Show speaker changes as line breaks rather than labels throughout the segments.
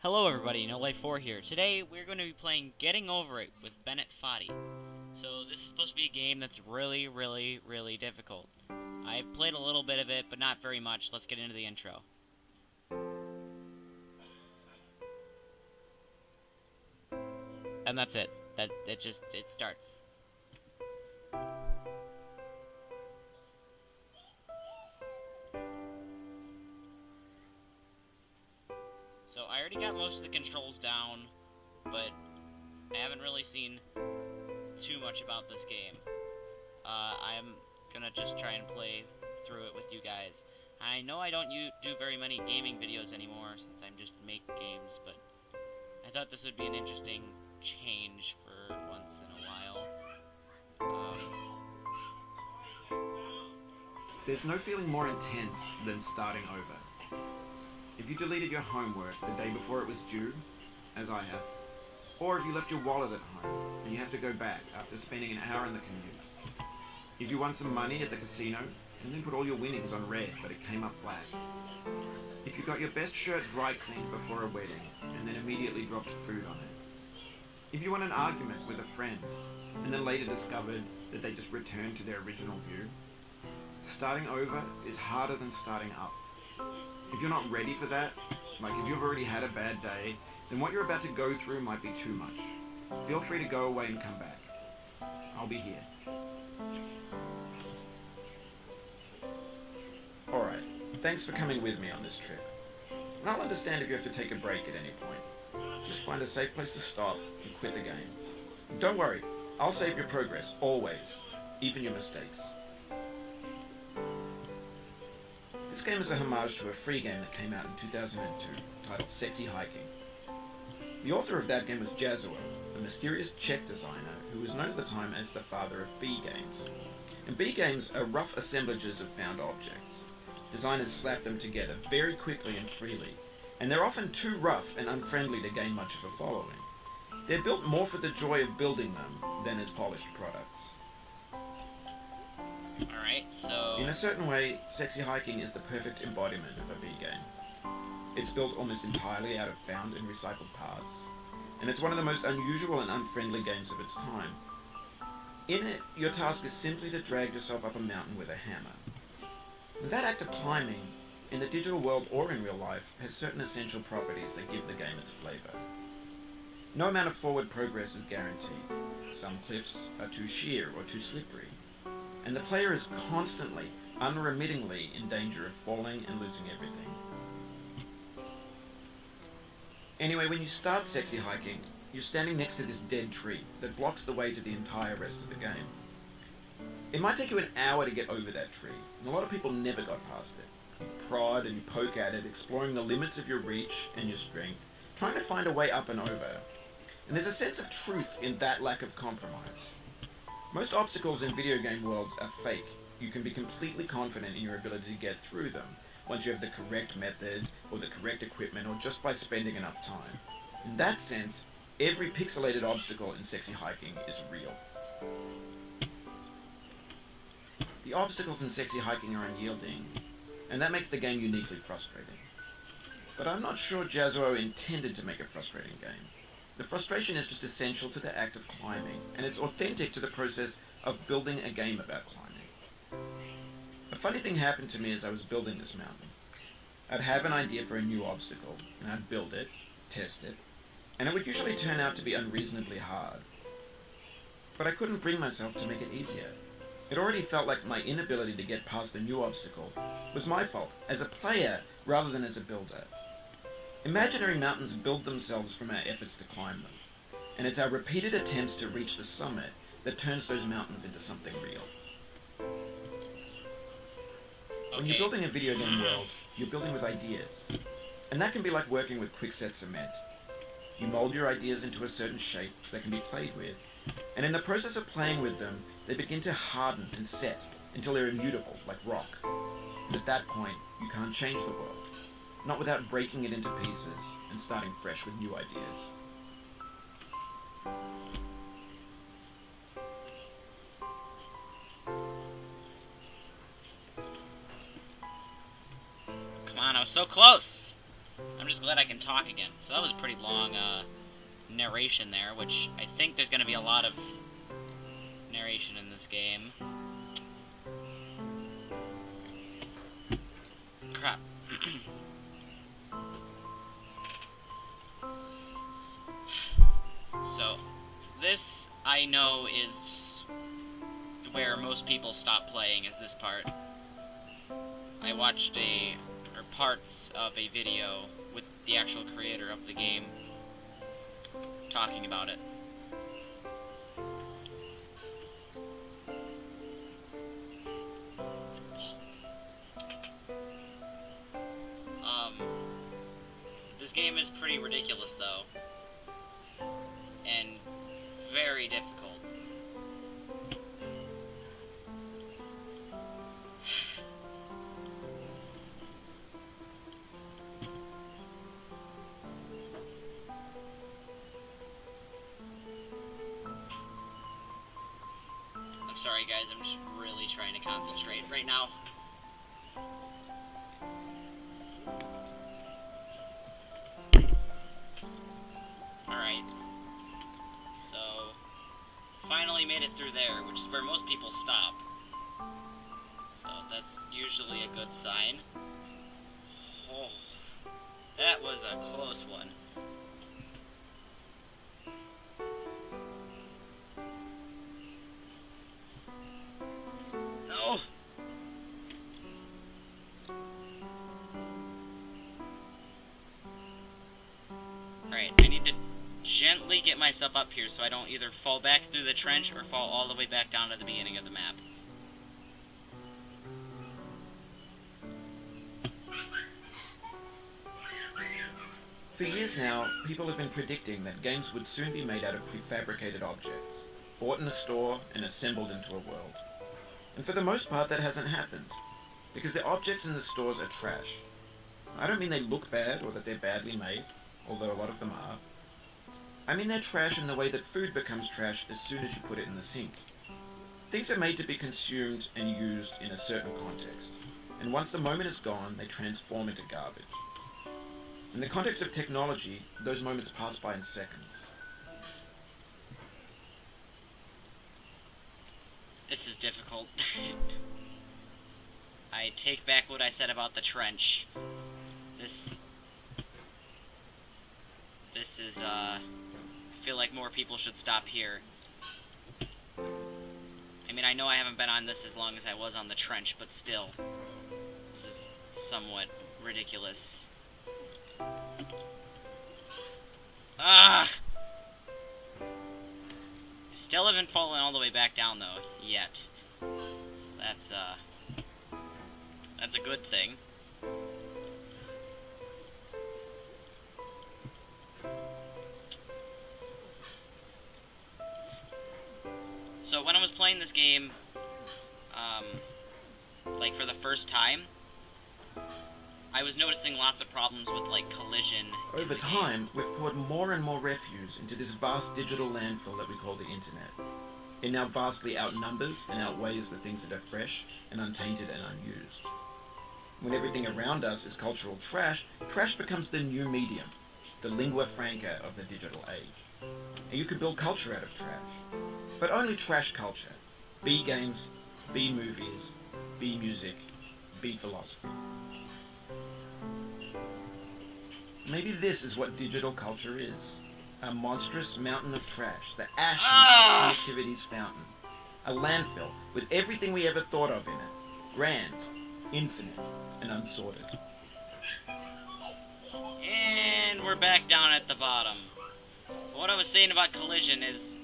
Hello everybody, No Life 4 here. Today we're going to be playing Getting Over It with Bennett Foddy. So this is supposed to be a game that's really difficult. I've played a little bit of it, but not very much. Let's get into the intro. And that's it. It starts. So I already got most of the controls down, but I haven't really seen too much about this game. I'm gonna just try and play through it with you guys. I know I don't do very many gaming videos anymore since I'm just make games, but I thought this would be an interesting change for once in a while.
There's no feeling more intense than starting over. If you deleted your homework the day before it was due, as I have, or if you left your wallet at home and you have to go back after spending an hour in the commute. If you won some money at the casino and then put all your winnings on red but it came up black. If you got your best shirt dry cleaned before a wedding and then immediately dropped food on it. If you won an argument with a friend and then later discovered that they just returned to their original view. Starting over is harder than starting up. If you're not ready for that, like if you've already had a bad day, then what you're about to go through might be too much. Feel free to go away and come back. I'll be here. Alright, thanks for coming with me on this trip. I'll understand if you have to take a break at any point. Just find a safe place to stop and quit the game. Don't worry, I'll save your progress, always, even your mistakes. This game is a homage to a free game that came out in 2002, titled Sexy Hiking. The author of that game was Jazuo, a mysterious Czech designer who was known at the time as the father of B games. And B games are rough assemblages of found objects. Designers slap them together very quickly and freely, and they're often too rough and unfriendly to gain much of a following. They're built more for the joy of building them than as polished products.
Alright, so...
In a certain way, Sexy Hiking is the perfect embodiment of a B game. It's built almost entirely out of found and recycled parts, and it's one of the most unusual and unfriendly games of its time. In it, your task is simply to drag yourself up a mountain with a hammer. And that act of climbing, in the digital world or in real life, has certain essential properties that give the game its flavor. No amount of forward progress is guaranteed. Some cliffs are too sheer or too slippery, and the player is constantly, unremittingly in danger of falling and losing everything. Anyway, when you start Sexy Hiking, you're standing next to this dead tree that blocks the way to the entire rest of the game. It might take you an hour to get over that tree, and a lot of people never got past it. You prod and you poke at it, exploring the limits of your reach and your strength, trying to find a way up and over. And there's a sense of truth in that lack of compromise. Most obstacles in video game worlds are fake. You can be completely confident in your ability to get through them, once you have the correct method, or the correct equipment, or just by spending enough time. In that sense, every pixelated obstacle in Sexy Hiking is real. The obstacles in Sexy Hiking are unyielding, and that makes the game uniquely frustrating. But I'm not sure Jazuo intended to make a frustrating game. The frustration is just essential to the act of climbing, and it's authentic to the process of building a game about climbing. A funny thing happened to me as I was building this mountain. I'd have an idea for a new obstacle, and I'd build it, test it, and it would usually turn out to be unreasonably hard. But I couldn't bring myself to make it easier. It already felt like my inability to get past the new obstacle was my fault, as a player rather than as a builder. Imaginary mountains build themselves from our efforts to climb them, and it's our repeated attempts to reach the summit that turns those mountains into something real. When you're building a video game world, you're building with ideas, and that can be like working with quickset cement. You mold your ideas into a certain shape that can be played with, and in the process of playing with them, they begin to harden and set until they're immutable, like rock. And at that point, you can't change the world. Not without breaking it into pieces and starting fresh with new ideas.
Come on, I was so close! I'm just glad I can talk again. So that was pretty long, narration there, which I think there's gonna be a lot of narration in this game. Crap. So, this, I know, is where most people stop playing, is this part. I watched or parts of a video with the actual creator of the game talking about it. This game is pretty ridiculous, though, and very difficult. I'm sorry, guys, I'm just really trying to concentrate right now. Alright. So, finally made it through there, which is where most people stop. So, that's usually a good sign. Oh, that was a close one. No! Alright, I need to gently get myself up here so I don't either fall back through the trench or fall all the way back down to the beginning of the map.
For years now, people have been predicting that games would soon be made out of prefabricated objects, bought in a store and assembled into a world. And for the most part, that hasn't happened, because the objects in the stores are trash. I don't mean they look bad or that they're badly made, although a lot of them are. I mean they're trash in the way that food becomes trash as soon as you put it in the sink. Things are made to be consumed and used in a certain context, and once the moment is gone, they transform into garbage. In the context of technology, those moments pass by in seconds.
This is difficult. I take back what I said about the trench. This is, I feel like more people should stop here. I mean, I know I haven't been on this as long as I was on the trench, but still. This is somewhat ridiculous. Ah! I still haven't fallen all the way back down, though, yet. So that's a good thing. So when I was playing this game, like for the first time, I was noticing lots of problems with, like, collision.
Over time, we've poured more and more refuse into this vast digital landfill that we call the internet. It now vastly outnumbers and outweighs the things that are fresh and untainted and unused. When everything around us is cultural trash, trash becomes the new medium, the lingua franca of the digital age. And you could build culture out of trash. But only trash culture. B games, B movies, B music, B philosophy. Maybe this is what digital culture is. A monstrous mountain of trash, the ash of creativity's fountain. A landfill with everything we ever thought of in it. Grand, infinite, and unsorted.
And we're back down at the bottom. What I was saying about collision is,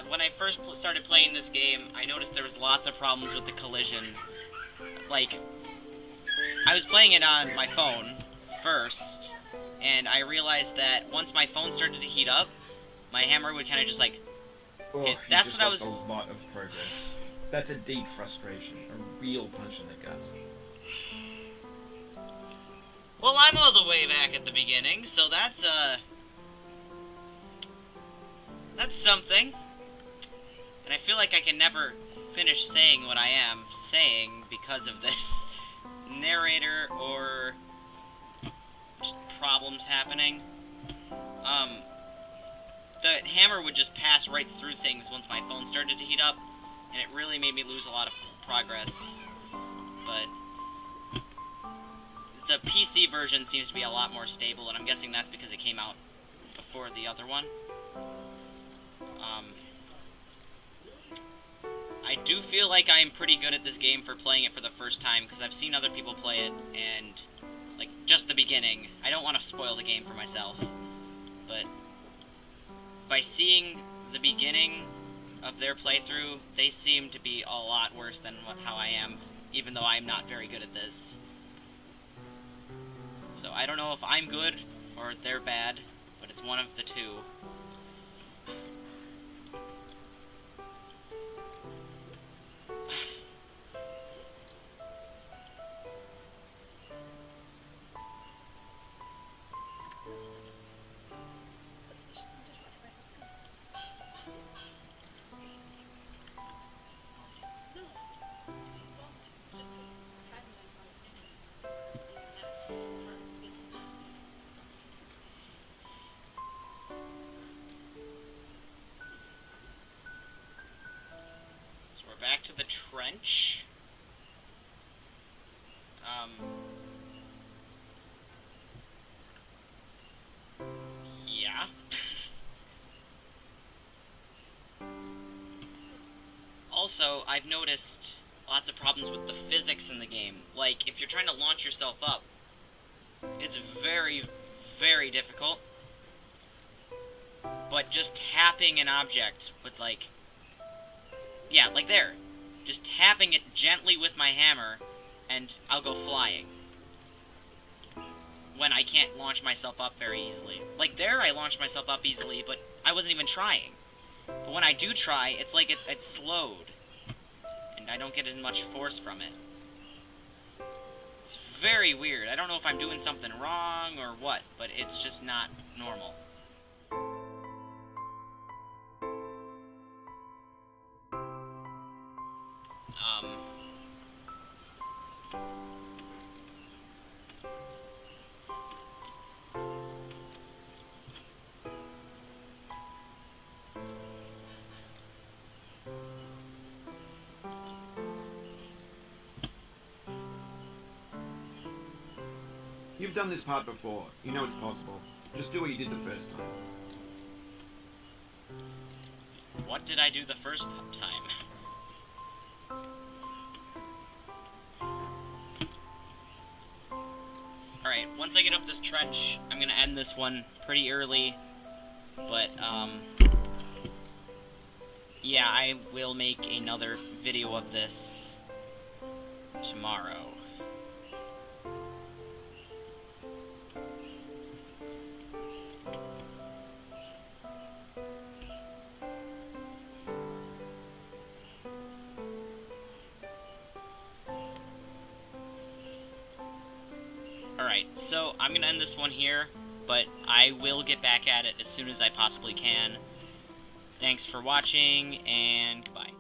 when I first started playing this game, I noticed there was lots of problems with the collision. Like, I was playing it on my phone first, and I realized that once my phone started to heat up, my hammer would kind of just, like, hit. That's what I was...
a lot of progress. That's a deep frustration, a real punch in the gut.
Well, I'm all the way back at the beginning, so that's something. And I feel like I can never finish saying what I am saying because of this narrator or just problems happening. The hammer would just pass right through things once my phone started to heat up, and it really made me lose a lot of progress. But the PC version seems to be a lot more stable, and I'm guessing that's because it came out before the other one. I do feel like I'm pretty good at this game for playing it for the first time, because I've seen other people play it, and, like, just the beginning. I don't want to spoil the game for myself, but by seeing the beginning of their playthrough, they seem to be a lot worse than how I am, even though I'm not very good at this. So I don't know if I'm good or they're bad, but it's one of the two. So we're back to the trench. Yeah. Also, I've noticed lots of problems with the physics in the game. Like, if you're trying to launch yourself up, it's very, very difficult. But just tapping an object with, like... Yeah, like there. Just tapping it gently with my hammer, and I'll go flying. When I can't launch myself up very easily. Like there, I launched myself up easily, but I wasn't even trying. But when I do try, it's like it's slowed. And I don't get as much force from it. It's very weird. I don't know if I'm doing something wrong or what, but it's just not normal.
You've done this part before. You know it's possible. Just do what you did the first time.
What did I do the first time? Alright, once I get up this trench, I'm gonna end this one pretty early. But, yeah, I will make another video of this tomorrow. Alright, so I'm going to end this one here, but I will get back at it as soon as I possibly can. Thanks for watching, and goodbye.